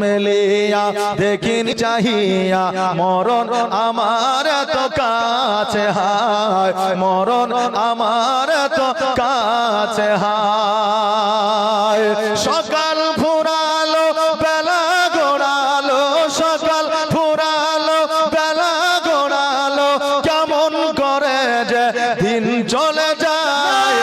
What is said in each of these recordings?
মেলিয়া দেখিনি চাহিয়া মরণ আমার তো কাছে হায় মরণ আমার তো কাছে হায় সকাল ফুরালো বেলা গড়ালো সকাল ফুরালো বেলা গড়ালো কেমন করে যে দিন চলে যায়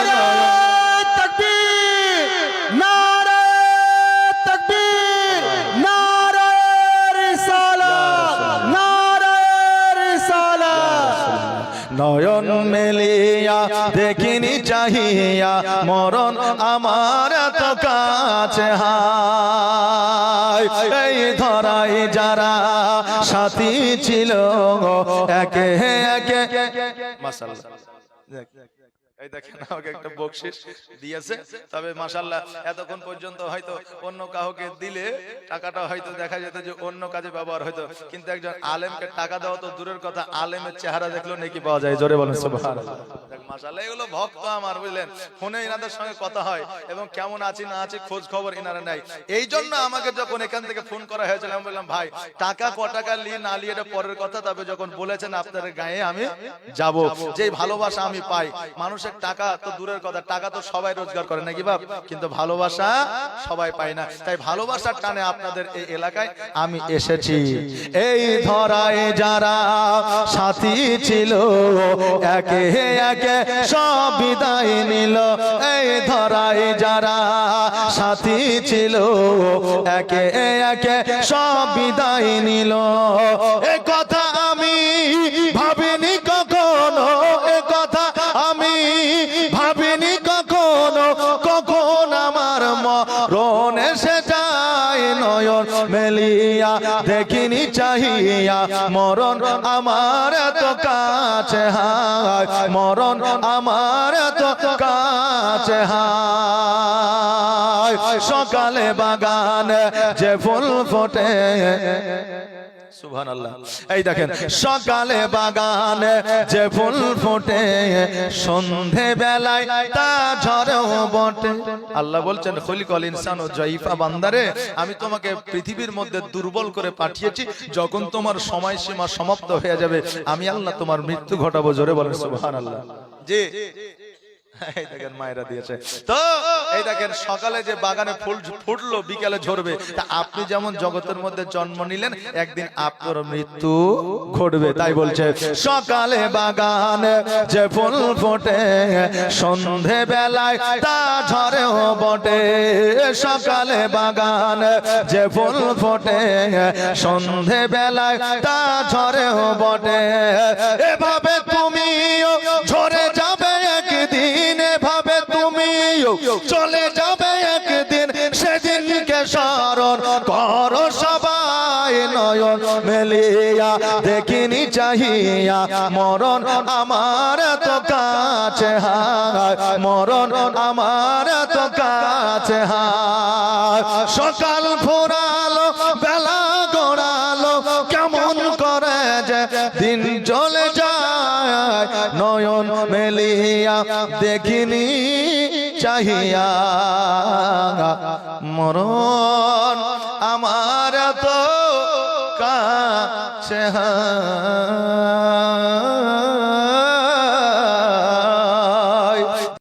নয়ন মেলিয়া দেখিনি চাহিয়া মরণ আমার তো কাছে হায় এই ধরাই যারা সাথী ছিল একে একে মাশাআল্লাহ এই দেখেন আমাকে একটা বকশিশ দিয়েছে তবে মাশাআল্লাহ এতক্ষণ পর্যন্ত হয়তো অন্য কাউকে দিলে টাকাটা হয়তো দেখা যেত যে অন্য কাজে ব্যবহার হতো কিন্তু একজন আলেমকে টাকা দেওয়া তো দূরের কথা আলেমের চেহারা দেখলেও নেকি পাওয়া যায় জোরে বলেন সুবহানাল্লাহ মাশাআল্লাহ এগুলো ভক্ত আমার বুঝলেন ফোনে ইনাদের সঙ্গে কথা হয় এবং কেমন আছি না আছি খোঁজ খবর ইনারা নাই এই জন্য আমাকে যখন এখান থেকে ফোন করা হয়েছিল আমি বললাম ভাই টাকা ক টাকা লি না লি এটা পরের কথা তবে যখন বলেছেন আপনার গায়ে আমি যাব যে ভালোবাসা আমি পাই মানুষ টাকা তো দূরের কথা টাকা তো সবাই রোজগার করে নাকি বাপ কিন্তু ভালোবাসা সবাই পায় না তাই ভালোবাসার টানে আপনাদের এই এলাকায় আমি এসেছি এই ধরায় যারা সাথী ছিল একে একে সব বিদায় নিল এই ধরায় যারা সাথী ছিল একে একে সব বিদায় নিল এই কথা আমি ভাবিনি কখনো এই কথা আমি ভাবিনি কখনো কখন আমার মরণ এসে যায় নয়ন মেলিয়া দেখিনি চাহিয়া মরণ আমার তো কাছে হায় মরণ আমার তো কাছে হায় সকালে বাগানে যে ফুল ফোটে সুবহানাল্লাহ এই দেখেন সকালে বাগানে যে ফুল ফোটে সন্ধে বেলায় তা ঝরেও বটে আল্লাহ বলছেন খলিকাল ইনসানু জাইফা বান্দারে আমি তোমাকে পৃথিবীর মধ্যে দুর্বল করে পাঠিয়েছি যখন তোমার সময়সীমা সমাপ্ত হয়ে যাবে আমি আল্লাহ তোমার মৃত্যু ঘটাবো জোরে বলেন সুবহানাল্লাহ জি এই দেখেন মায়েরা দিয়েছে তো এই দেখেন সকালে যে বাগানে ফুল ফুটলো বিকালে ঝরবে তা আপনি যেমন জগতের মধ্যে জন্ম নিলেন একদিন আপনার মৃত্যু ঘটবে তাই বলছে সকালে বাগানে যে ফুল ফোটে সন্ধে বেলায় তা ঝরেও বটে সকালে বাগানে যে ফুল ফোটে সন্ধে বেলায় তা ঝরেও বটে এভাবে তুমিও ঝরে যাবে একদিন এভাবে তুমিও চলে যাবে একদিন সেদিনকে স্মরণ করো সবাই নয়ন মেলিয়া দেখিনি চাহিয়া মরণ আমার তো কাছে হায় মরণ আমার তো কাছে হায় সকাল ফুরালো বেলা গড়ালো কেমন করে যে দিন চলে যায় নয়ন মেলিয়া দেখিনি চাহিয়া মরণ আমার তো কাছে হায়